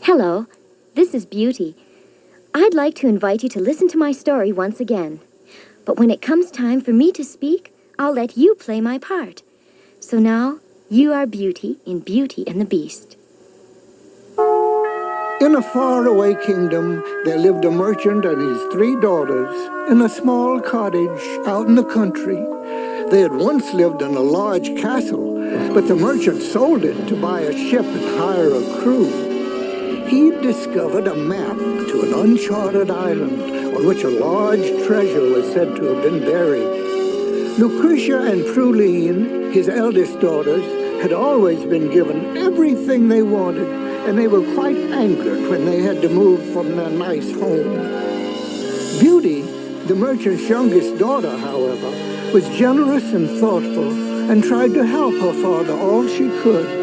Hello, this is Beauty. I'd like to invite you to listen to my story once again. But when it comes time for me to speak, I'll let you play my part. So now, you are Beauty in Beauty and the Beast. In a faraway kingdom, there lived a merchant and his 3 daughters in a small cottage out in the country. They had once lived in a large castle, but the merchant sold it to buy a ship and hire a crew. He'd discovered a map to an uncharted island on which a large treasure was said to have been buried. Lucretia and Pruline, his eldest daughters, had always been given everything they wanted, and they were quite angered when they had to move from their nice home. Beauty, the merchant's youngest daughter, however, was generous and thoughtful and tried to help her father all she could.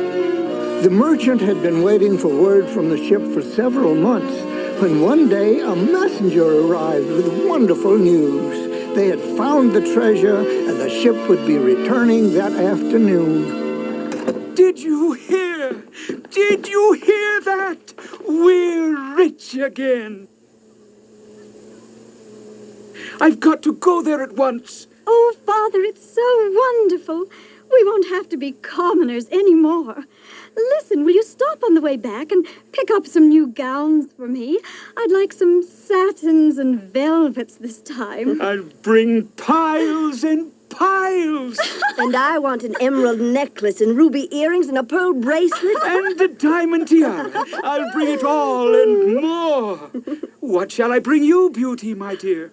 The merchant had been waiting for word from the ship for several months when one day a messenger arrived with wonderful news. They had found the treasure and the ship would be returning that afternoon. Did you hear? Did you hear that? We're rich again. I've got to go there at once. Oh, Father, it's so wonderful. We won't have to be commoners anymore. Listen, will you stop on the way back and pick up some new gowns for me? I'd like some satins and velvets this time. I'll bring piles and piles. And I want an emerald necklace and ruby earrings and a pearl bracelet. And the diamond tiara. I'll bring it all and more. What shall I bring you, Beauty, my dear?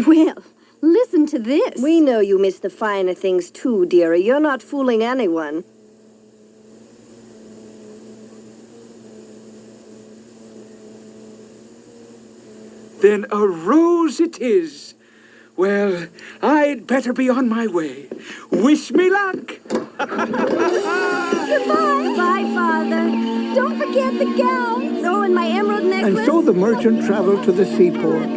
Well, listen to this. We know you miss the finer things too, dearie. You're not fooling anyone. Then a rose it is. Well, I'd better be on my way. Wish me luck. Goodbye. Bye, Father. Don't forget the gowns. Oh, and my emerald necklace. And so the merchant traveled to the seaport.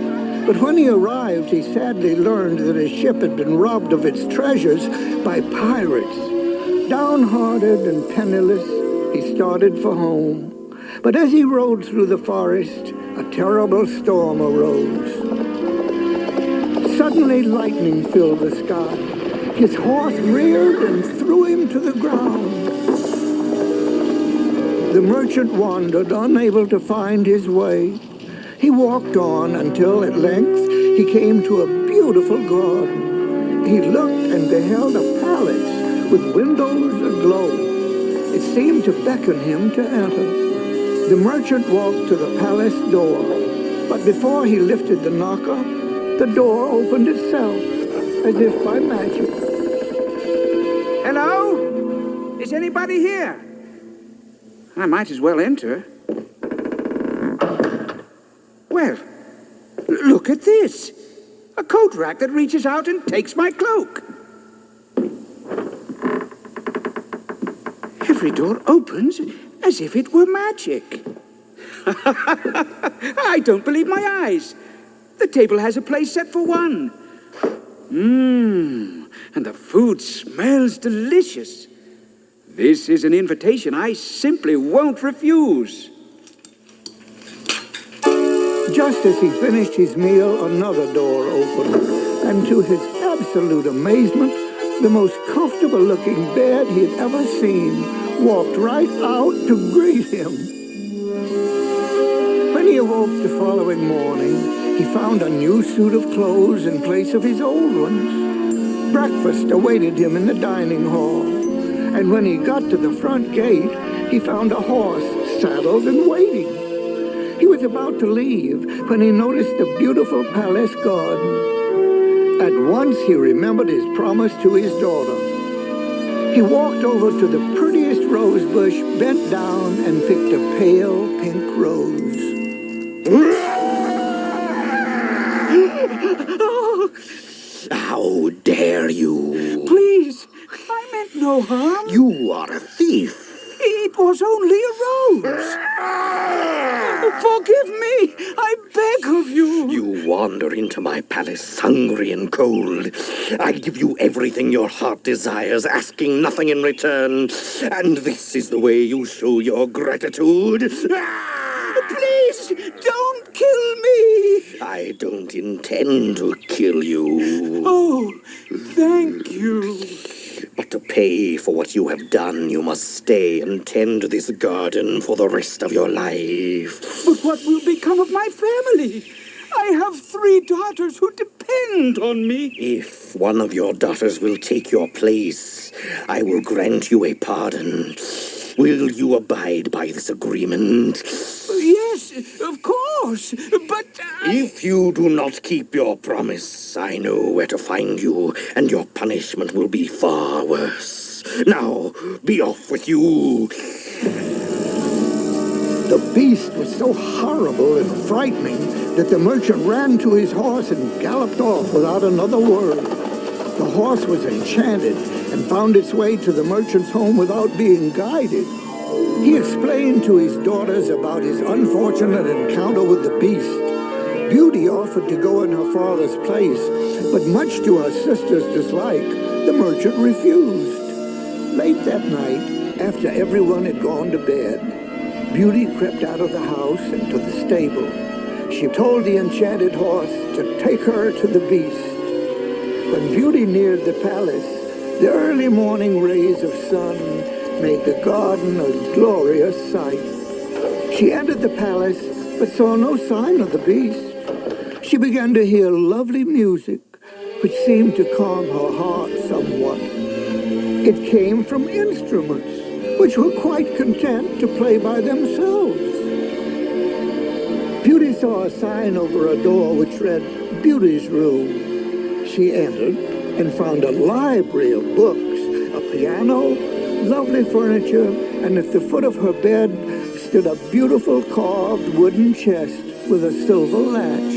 But when he arrived, he sadly learned that his ship had been robbed of its treasures by pirates. Downhearted and penniless, he started for home. But as he rode through the forest, a terrible storm arose. Suddenly, lightning filled the sky. His horse reared and threw him to the ground. The merchant wandered, unable to find his way. He walked on until at length he came to a beautiful garden. He looked and beheld a palace with windows aglow. It seemed to beckon him to enter. The merchant walked to the palace door, but before he lifted the knocker, the door opened itself, as if by magic. Hello? Is anybody here? I might as well enter. Well, look at this. A coat rack that reaches out and takes my cloak. Every door opens as if it were magic. I don't believe my eyes. The table has a place set for one. And the food smells delicious. This is an invitation I simply won't refuse. Just as he finished his meal, another door opened, and to his absolute amazement, the most comfortable-looking bed he had ever seen walked right out to greet him. When he awoke the following morning, he found a new suit of clothes in place of his old ones. Breakfast awaited him in the dining hall, and when he got to the front gate, he found a horse saddled and waiting. He was about to leave when he noticed the beautiful palace garden. At once he remembered his promise to his daughter. He walked over to the prettiest rose bush, bent down, and picked a pale pink rose. How dare you? Please, I meant no harm. You are a thief. It was only a rose. Forgive me. I beg beg of you. You wander into my palace hungry and cold. I give you everything your heart desires, asking nothing in return. And this is the way you show your gratitude? Please, don't kill me. I don't intend to kill you. Oh, thank you. But to pay for what you have done, you must stay and tend this garden for the rest of your life. But what will become of my family? I have 3 daughters who depend on me. If one of your daughters will take your place, I will grant you a pardon. Will you abide by this agreement? Yes, of course, but... If you do not keep your promise, I know where to find you, and your punishment will be far worse. Now, be off with you. The beast was so horrible and frightening that the merchant ran to his horse and galloped off without another word. The horse was enchanted and found its way to the merchant's home without being guided. He explained to his daughters about his unfortunate encounter with the beast. Beauty offered to go in her father's place, but much to her sister's dislike, the merchant refused. Late that night, after everyone had gone to bed, Beauty crept out of the house and to the stable. She told the enchanted horse to take her to the beast. When Beauty neared the palace, the early morning rays of sun made the garden a glorious sight. She entered the palace, but saw no sign of the beast. She began to hear lovely music, which seemed to calm her heart somewhat. It came from instruments, which were quite content to play by themselves. Beauty saw a sign over a door which read, Beauty's Room. She entered and found a library of books, a piano, lovely furniture, and at the foot of her bed stood a beautiful carved wooden chest with a silver latch.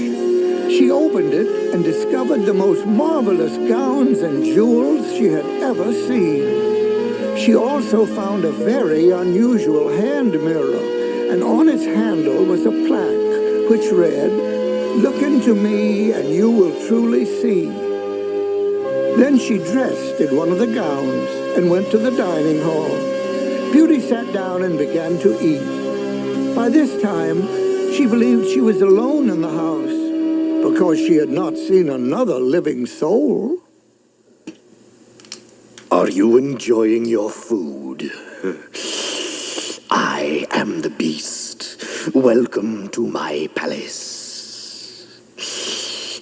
She opened it and discovered the most marvelous gowns and jewels she had ever seen. She also found a very unusual hand mirror, and on its handle was a plaque which read, Look into me and you will truly see. Then she dressed in one of the gowns and went to the dining hall. Beauty sat down and began to eat. By this time, she believed she was alone in the house because she had not seen another living soul. Are you enjoying your food? I am the beast. Welcome to my palace.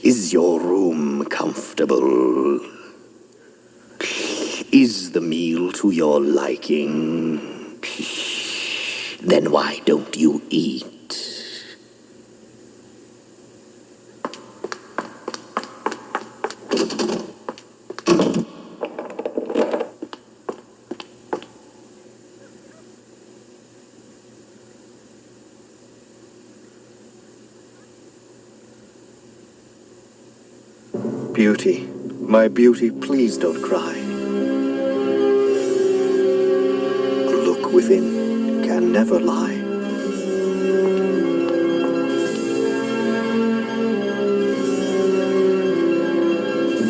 Is your room comfortable? Is the meal to your liking? Then why don't you eat? Beauty, my beauty, please don't cry. A look within can never lie.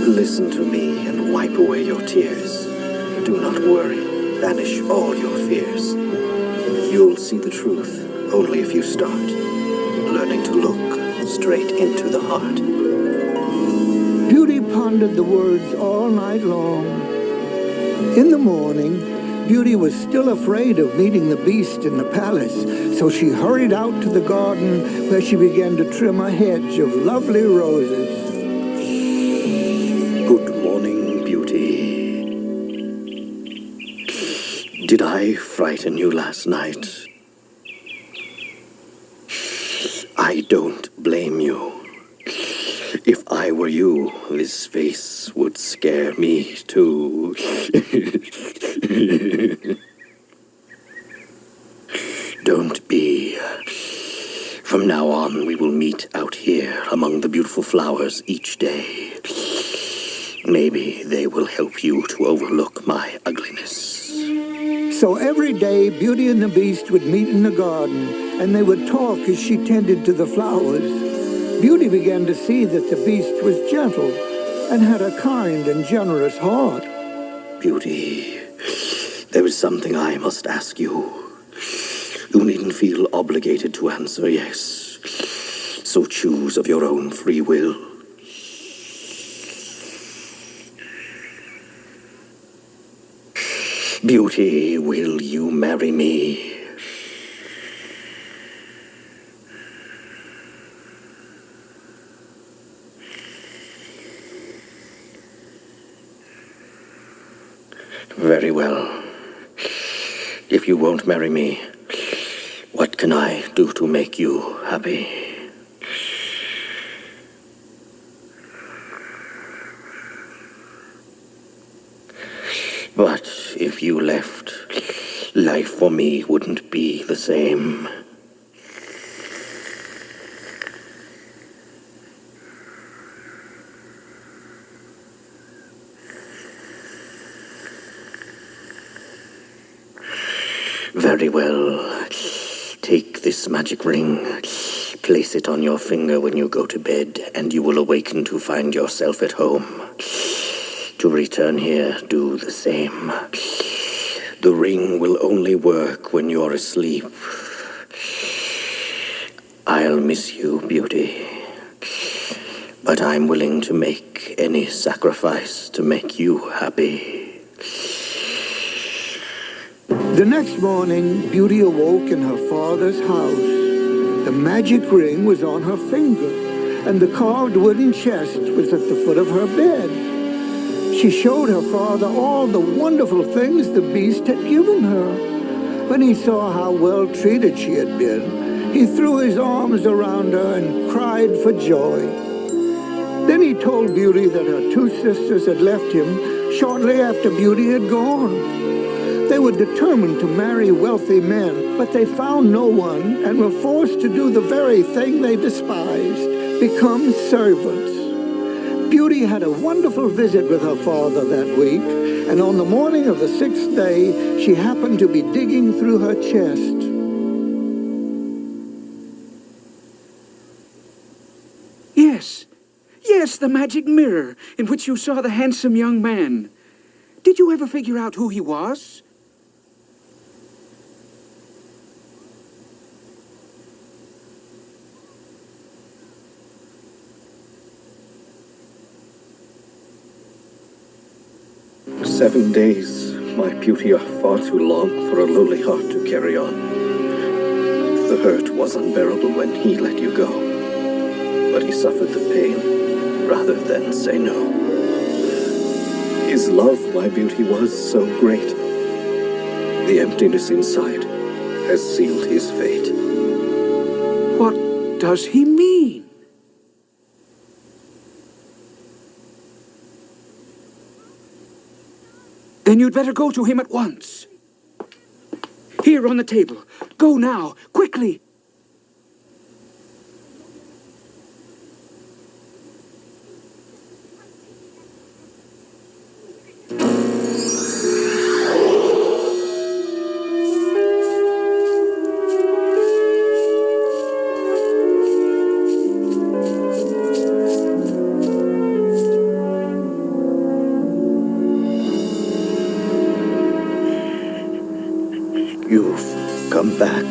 Listen to me and wipe away your tears. Do not worry, banish all your fears. You'll see the truth only if you start learning to look straight into the heart. Beauty pondered the words all night long. In the morning, Beauty was still afraid of meeting the beast in the palace, so she hurried out to the garden where she began to trim a hedge of lovely roses. Good morning, Beauty. Did I frighten you last night? I don't blame you. If I were you, this face would scare me too. Don't be. From now on, we will meet out here among the beautiful flowers each day. Maybe they will help you to overlook my ugliness. So every day, Beauty and the Beast would meet in the garden, and they would talk as she tended to the flowers. Beauty began to see that the beast was gentle and had a kind and generous heart. Beauty, there is something I must ask you. You needn't feel obligated to answer yes. So choose of your own free will. Beauty, will you marry me? Very well. If you won't marry me, what can I do to make you happy? But if you left, life for me wouldn't be the same. Very well. Take this magic ring. Place it on your finger when you go to bed, and you will awaken to find yourself at home. To return here, do the same. The ring will only work when you're asleep. I'll miss you, Beauty. But I'm willing to make any sacrifice to make you happy. The next morning, Beauty awoke in her father's house. The magic ring was on her finger, and the carved wooden chest was at the foot of her bed. She showed her father all the wonderful things the beast had given her. When he saw how well treated she had been, he threw his arms around her and cried for joy. Then he told Beauty that her two sisters had left him shortly after Beauty had gone. They were determined to marry wealthy men, but they found no one and were forced to do the very thing they despised, become servants. Beauty had a wonderful visit with her father that week, and on the morning of the 6th day, she happened to be digging through her chest. Yes, the magic mirror in which you saw the handsome young man. Did you ever figure out who he was? "7 days, my beauty, are far too long for a lowly heart to carry on. The hurt was unbearable when he let you go, but he suffered the pain rather than say no. His love, my beauty, was so great. The emptiness inside has sealed his fate." What does he mean? Then you'd better go to him at once. Here on the table. Go now, quickly. You've come back,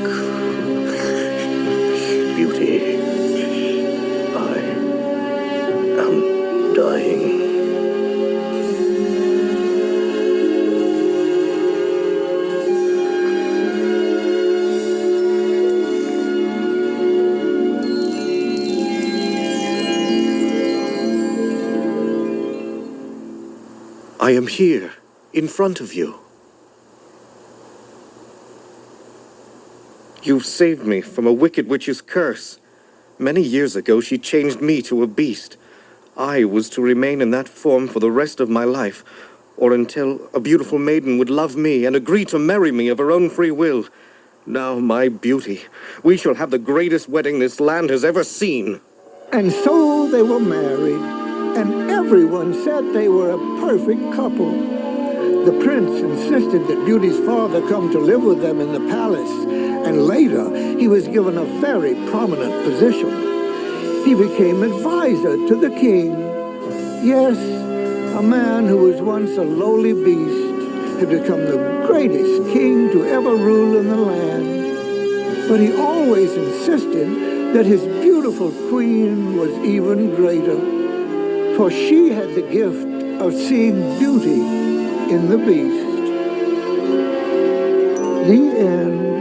Beauty. I am dying. I am here, in front of you. You've saved me from a wicked witch's curse. Many years ago, she changed me to a beast. I was to remain in that form for the rest of my life, or until a beautiful maiden would love me and agree to marry me of her own free will. Now, my beauty, we shall have the greatest wedding this land has ever seen. And so they were married, and everyone said they were a perfect couple. The prince insisted that Beauty's father come to live with them in the palace, and later he was given a very prominent position. He became advisor to the king. Yes, a man who was once a lowly beast had become the greatest king to ever rule in the land. But he always insisted that his beautiful queen was even greater, for she had the gift of seeing beauty in the beast. The end.